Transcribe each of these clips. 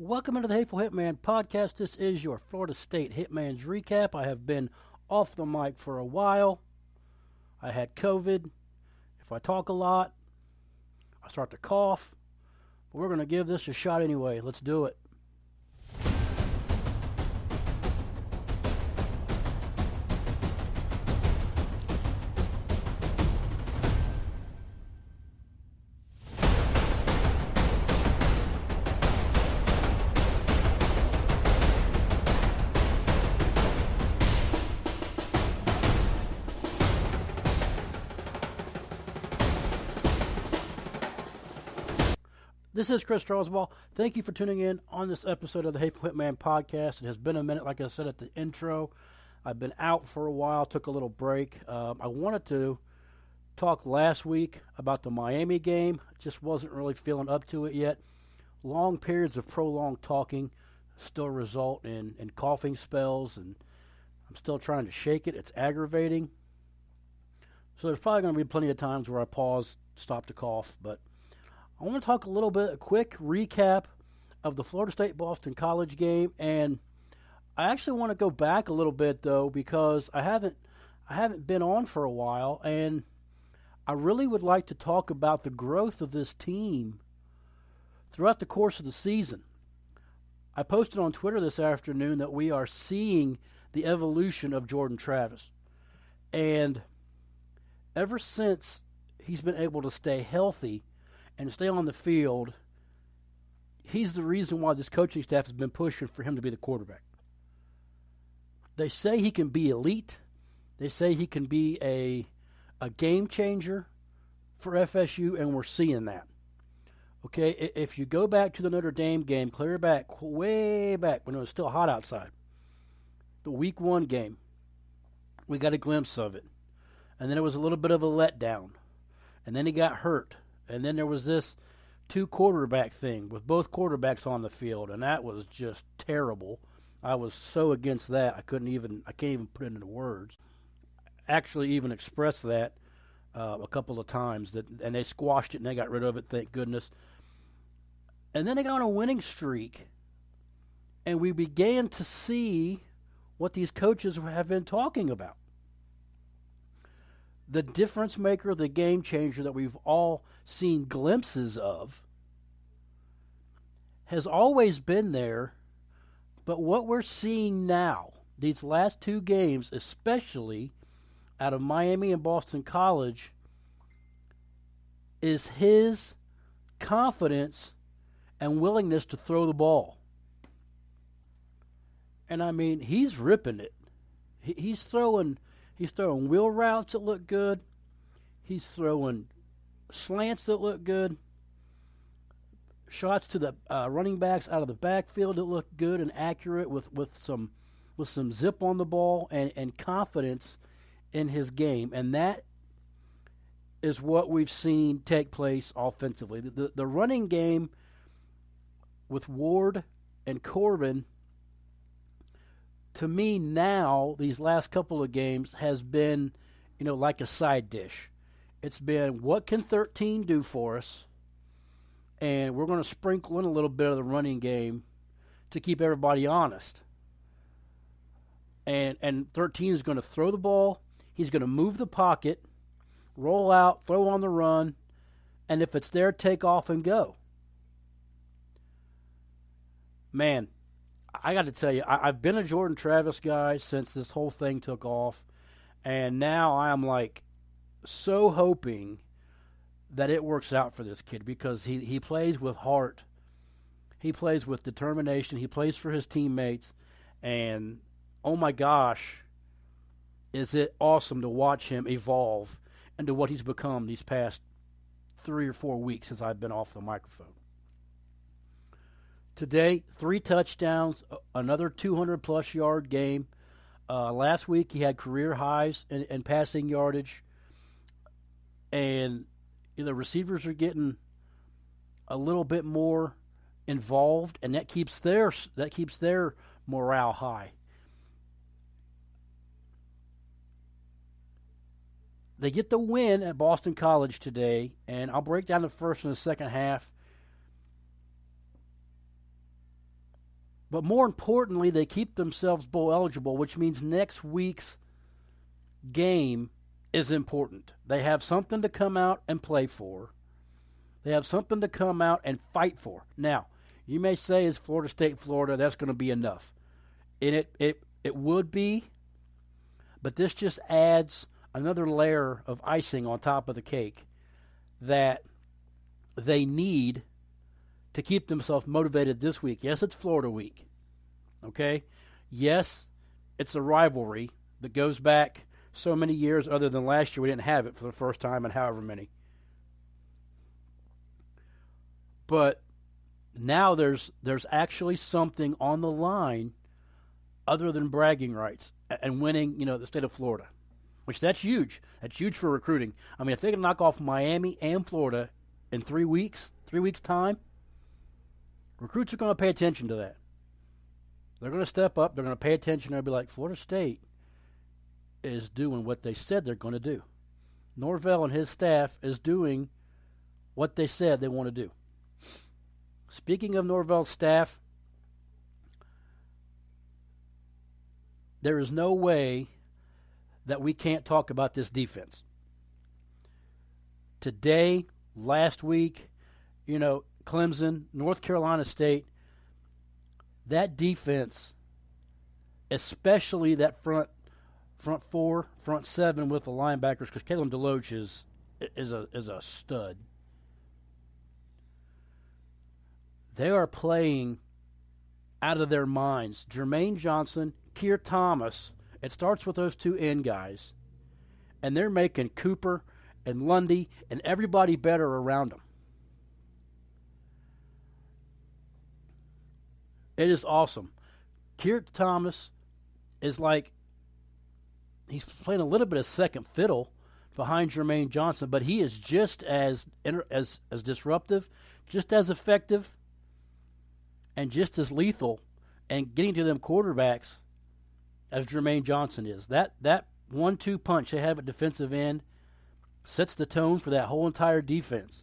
Welcome into the Hateful Hitman podcast. This is your Florida State Hitman's recap. I have been off the mic for a while. I had COVID. If I talk a lot, I start to cough. But we're going to give this a shot anyway. Let's do it. This is Chris Charlesball. Thank you for tuning in on this episode of the Hateful Hitman podcast. It has been a minute, like I said at the intro. I've been out for a while, took a little break. I wanted to talk last week about the Miami game. Just wasn't really feeling up to it yet. Long periods of prolonged talking still result in coughing spells, and I'm still trying to shake it. It's aggravating. So there's probably going to be plenty of times where I pause, stop to cough, but I want to talk a quick recap of the Florida State-Boston College game, and I actually want to go back a little bit though because I haven't been on for a while, and I really would like to talk about the growth of this team throughout the course of the season. I posted on Twitter this afternoon that we are seeing the evolution of Jordan Travis, and ever since he's been able to stay healthy and stay on the field, he's the reason why this coaching staff has been pushing for him to be the quarterback. They say he can be elite. They say he can be a game changer for FSU, and we're seeing that. Okay, if you go back to the Notre Dame game, clear back, way back when it was still hot outside, the Week 1 game, we got a glimpse of it. And then it was a little bit of a letdown. And then he got hurt. And then there was this two-quarterback thing with both quarterbacks on the field, and that was just terrible. I was so against that, I can't even put it into words. Actually even expressed that a couple of times, and they squashed it and they got rid of it, thank goodness. And then they got on a winning streak, and we began to see what these coaches have been talking about. The difference maker, the game changer that we've all seen glimpses of has always been there, but what we're seeing now, these last two games, especially out of Miami and Boston College, is his confidence and willingness to throw the ball. And I mean, he's ripping it. He's throwing wheel routes that look good. He's throwing slants that look good. Shots to the running backs out of the backfield that look good and accurate with some zip on the ball and confidence in his game. And that is what we've seen take place offensively. The running game with Ward and Corbin, to me now, these last couple of games has been, like a side dish. It's been, what can 13 do for us? And we're going to sprinkle in a little bit of the running game to keep everybody honest. And 13 is going to throw the ball. He's going to move the pocket, roll out, throw on the run, and if it's there, take off and go. Man, I got to tell you, I've been a Jordan Travis guy since this whole thing took off, and now I'm so hoping that it works out for this kid because he plays with heart. He plays with determination. He plays for his teammates, and oh my gosh, is it awesome to watch him evolve into what he's become these past 3 or 4 weeks since I've been off the microphone. Today, 3 touchdowns, another 200-plus yard game. Last week, he had career highs in passing yardage. And the receivers are getting a little bit more involved, and that keeps their morale high. They get the win at Boston College today, and I'll break down the first and the second half. But more importantly, they keep themselves bowl eligible, which means next week's game is important. They have something to come out and play for. They have something to come out and fight for. Now, you may say, is Florida State, Florida, that's going to be enough. And it would be, but this just adds another layer of icing on top of the cake that they need to keep themselves motivated this week. Yes, it's Florida week. Okay? Yes, it's a rivalry that goes back so many years. Other than last year, we didn't have it for the first time in however many. But now there's actually something on the line other than bragging rights and winning, the state of Florida, which that's huge. That's huge for recruiting. I mean, if they can knock off Miami and Florida in 3 weeks, 3 weeks' time, recruits are going to pay attention to that. They're going to step up. They're going to pay attention. They'll be like, Florida State is doing what they said they're going to do. Norvell and his staff is doing what they said they want to do. Speaking of Norvell's staff, there is no way that we can't talk about this defense. Today, last week, Clemson, North Carolina State, that defense, especially that front four, front seven with the linebackers, because Kalen DeLoach is a stud. They are playing out of their minds. Jermaine Johnson, Keir Thomas, it starts with those two end guys, and they're making Cooper and Lundy and everybody better around them. It is awesome. Keir Thomas is like, he's playing a little bit of second fiddle behind Jermaine Johnson, but he is just as disruptive, just as effective, and just as lethal and getting to them quarterbacks as Jermaine Johnson is. That 1-2 punch they have at defensive end sets the tone for that whole entire defense.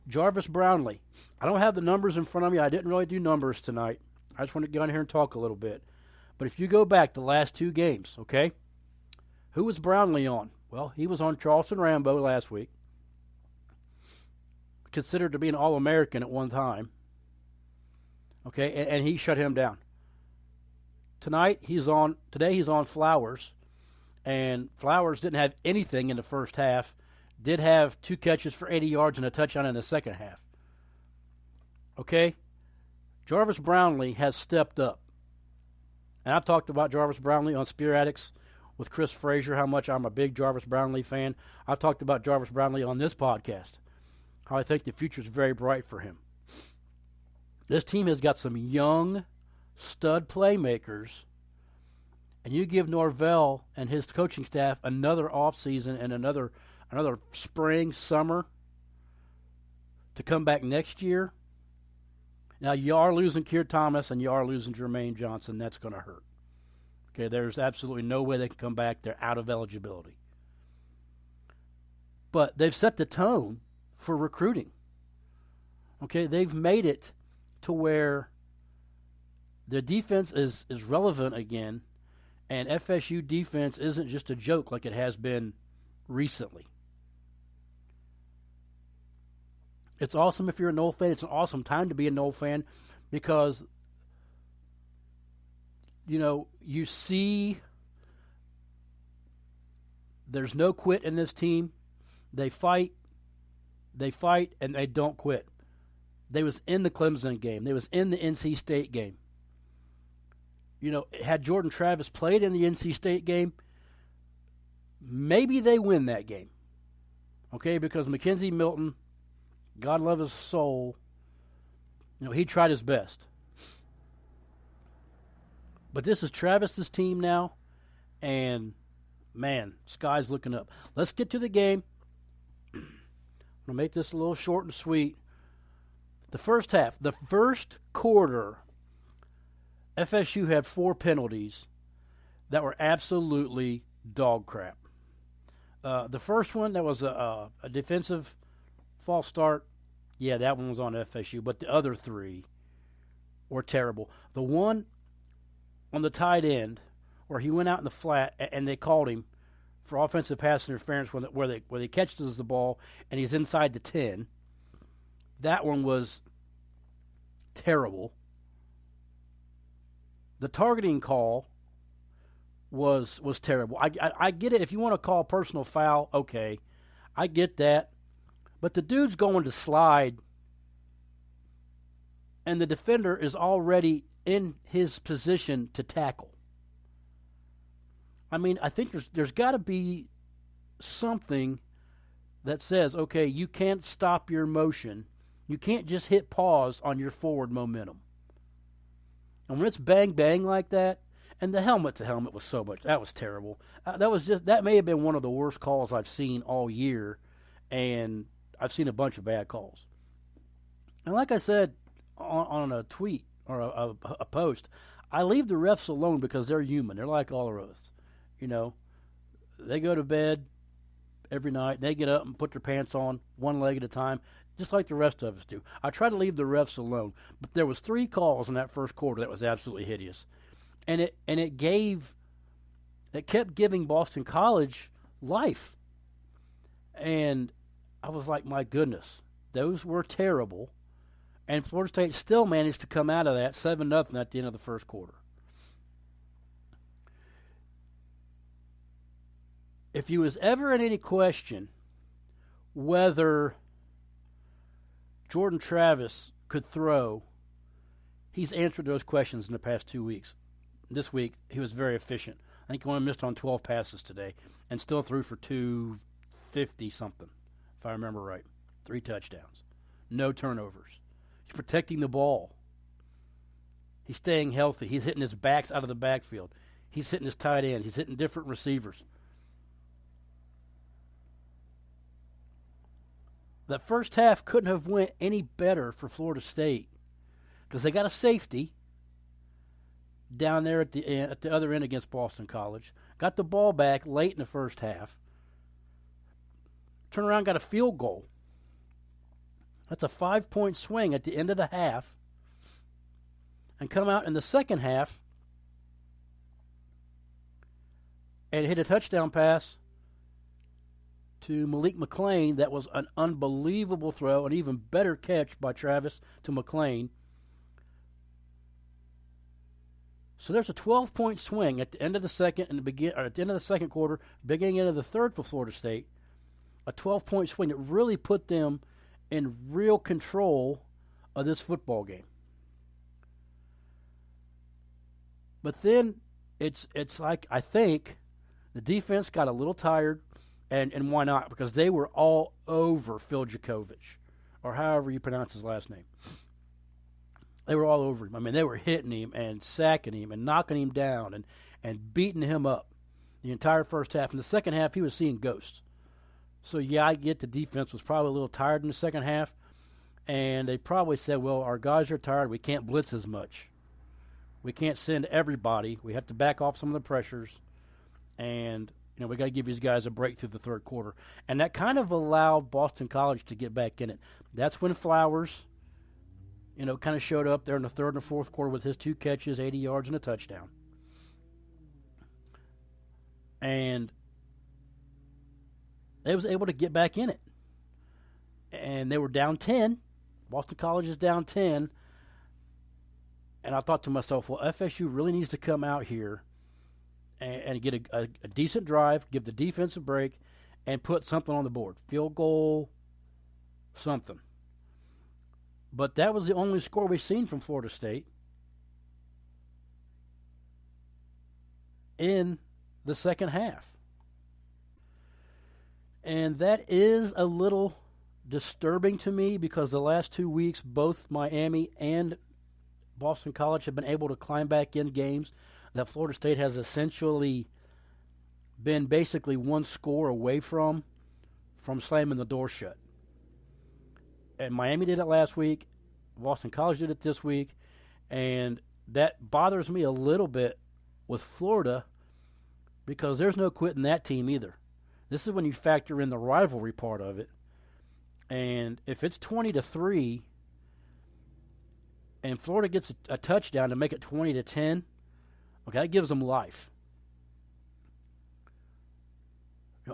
Jarvis Brownlee. I don't have the numbers in front of me. I didn't really do numbers tonight. I just want to get on here and talk a little bit. But if you go back the last 2 games, okay, who was Brownlee on? Well, he was on Charleston Rambo last week, considered to be an All-American at one time. Okay, and he shut him down. Today he's on Flowers, and Flowers didn't have anything in the first half. Did have 2 catches for 80 yards and a touchdown in the second half. Okay? Jarvis Brownlee has stepped up. And I've talked about Jarvis Brownlee on Spear Addicts with Chris Frazier, how much I'm a big Jarvis Brownlee fan. I've talked about Jarvis Brownlee on this podcast, how I think the future is very bright for him. This team has got some young stud playmakers, and you give Norvell and his coaching staff another offseason and another spring, summer to come back next year. Now, you are losing Keir Thomas and you are losing Jermaine Johnson. That's going to hurt. Okay, there's absolutely no way they can come back. They're out of eligibility. But they've set the tone for recruiting. Okay, they've made it to where the defense is relevant again, and FSU defense isn't just a joke like it has been recently. It's awesome if you're a Nole fan. It's an awesome time to be a Nole fan because, you see there's no quit in this team. They fight, and they don't quit. They was in the Clemson game. They was in the NC State game. Had Jordan Travis played in the NC State game, maybe they win that game. Okay, because Mackenzie Milton, God love his soul, he tried his best. But this is Travis's team now, and, man, sky's looking up. Let's get to the game. I'm going to make this a little short and sweet. The first half, the first quarter, FSU had 4 penalties that were absolutely dog crap. The first one, that was a defensive false start. Yeah, that one was on FSU. But the other 3, were terrible. The one on the tight end where he went out in the flat and they called him for offensive pass interference where he catches the ball and he's inside the 10. That one was terrible. The targeting call was terrible. I get it. If you want to call personal foul, okay. I get that. But the dude's going to slide, and the defender is already in his position to tackle. I mean, I think there's got to be something that says, okay, you can't stop your motion. You can't just hit pause on your forward momentum. And when it's bang, bang like that, and the helmet to helmet was so much, that was terrible. That may have been one of the worst calls I've seen all year, and I've seen a bunch of bad calls. And like I said on a tweet or a post, I leave the refs alone because they're human. They're like all of us. You know, they go to bed every night. They get up and put their pants on one leg at a time, just like the rest of us do. I try to leave the refs alone, but there was 3 calls in that first quarter that was absolutely hideous, and it kept giving Boston College life, and I was like, my goodness, those were terrible, and Florida State still managed to come out of that 7-0 at the end of the first quarter. If you was ever in any question whether Jordan Travis could throw, he's answered those questions in the past 2 weeks. This week, he was very efficient. I think he only missed on 12 passes today and still threw for 250-something, if I remember right. 3 touchdowns. No turnovers. He's protecting the ball. He's staying healthy. He's hitting his backs out of the backfield. He's hitting his tight ends. He's hitting different receivers. That first half couldn't have went any better for Florida State because they got a safety down there at the other end against Boston College. Got the ball back late in the first half. Turned around, got a field goal. That's a 5-point swing at the end of the half. And come out in the second half and hit a touchdown pass to Malik McClain. That was an unbelievable throw, an even better catch by Travis to McClain. So there's a 12-point swing at the end of the second and at the end of the second quarter, beginning of the third for Florida State. A 12-point swing that really put them in real control of this football game. But then it's like, I think the defense got a little tired. And why not? Because they were all over Phil Jakovich, or however you pronounce his last name. They were all over him. I mean, they were hitting him and sacking him and knocking him down and beating him up the entire first half. In the second half, he was seeing ghosts. So, yeah, I get the defense was probably a little tired in the second half. And they probably said, well, our guys are tired. We can't blitz as much. We can't send everybody. We have to back off some of the pressures. And we got to give these guys a break through the third quarter. And that kind of allowed Boston College to get back in it. That's when Flowers, kind of showed up there in the third and the fourth quarter with his 2 catches, 80 yards, and a touchdown. And they was able to get back in it. And they were down 10. Boston College is down 10. And I thought to myself, well, FSU really needs to come out here and get a decent drive, give the defense a break, and put something on the board. Field goal, something. But that was the only score we've seen from Florida State in the second half. And that is a little disturbing to me because the last 2 weeks, both Miami and Boston College have been able to climb back in games that Florida State has essentially been basically one score away from slamming the door shut. And Miami did it last week. Boston College did it this week. And that bothers me a little bit with Florida because there's no quitting that team either. This is when you factor in the rivalry part of it. And if it's 20-3 and Florida gets a touchdown to make it 20-10, okay, that gives them life.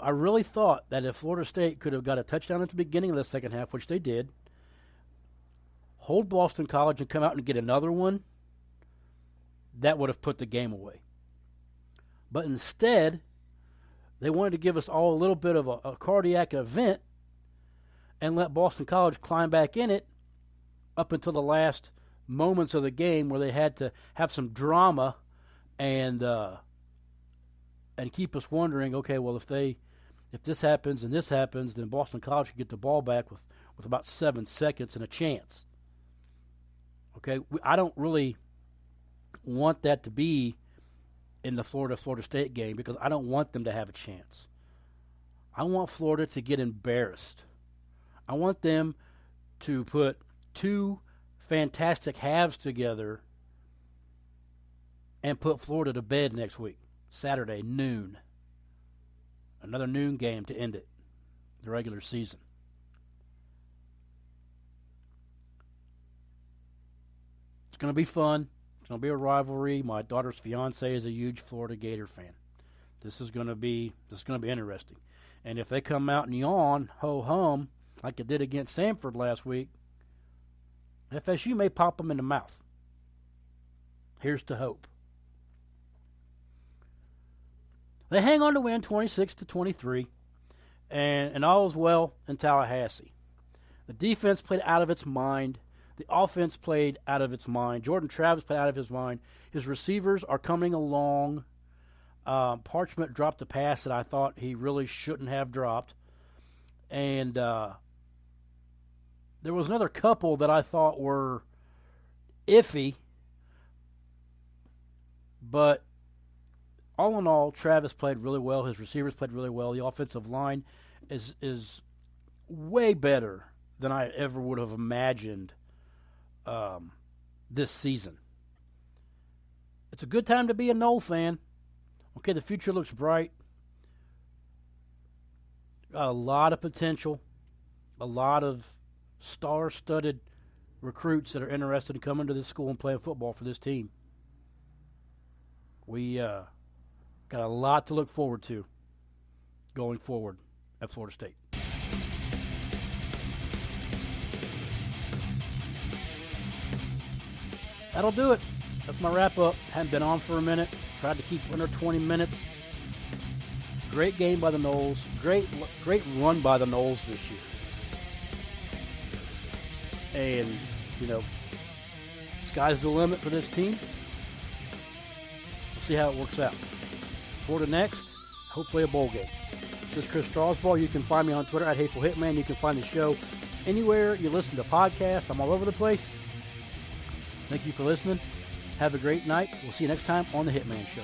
I really thought that if Florida State could have got a touchdown at the beginning of the second half, which they did, hold Boston College and come out and get another one, that would have put the game away. But instead, they wanted to give us all a little bit of a cardiac event and let Boston College climb back in it up until the last moments of the game, where they had to have some drama and keep us wondering, okay, well, if this happens and this happens, then Boston College could get the ball back with about 7 seconds and a chance. Okay, I don't really want that to be in the Florida State game, because I don't want them to have a chance. I want Florida to get embarrassed. I want them to put two fantastic halves together and put Florida to bed next week, Saturday, noon. Another noon game to end it, the regular season. It's going to be fun. It's going to be a rivalry. My daughter's fiance is a huge Florida Gator fan. This is going to be interesting. And if they come out and yawn, ho-hum, like it did against Samford last week, FSU may pop them in the mouth. Here's to hope. They hang on to win 26-23, and all is well in Tallahassee. The defense played out of its mind. The offense played out of its mind. Jordan Travis played out of his mind. His receivers are coming along. Parchment dropped a pass that I thought he really shouldn't have dropped. And there was another couple that I thought were iffy. But all in all, Travis played really well. His receivers played really well. The offensive line is way better than I ever would have imagined this season. It's a good time to be a Nole fan. Okay, the future looks bright. Got a lot of potential. A lot of star-studded recruits that are interested in coming to this school and playing football for this team. We got a lot to look forward to going forward at Florida State. That'll do it. That's my wrap-up. Hadn't been on for a minute. Tried to keep under 20 minutes. Great game by the Noles. Great run by the Noles this year. And, sky's the limit for this team. We'll see how it works out. Florida next, hopefully a bowl game. This is Chris Strasbaugh. You can find me on Twitter at Hateful Hitman. You can find the show anywhere you listen to podcasts. I'm all over the place. Thank you for listening. Have a great night. We'll see you next time on The Hitman Show.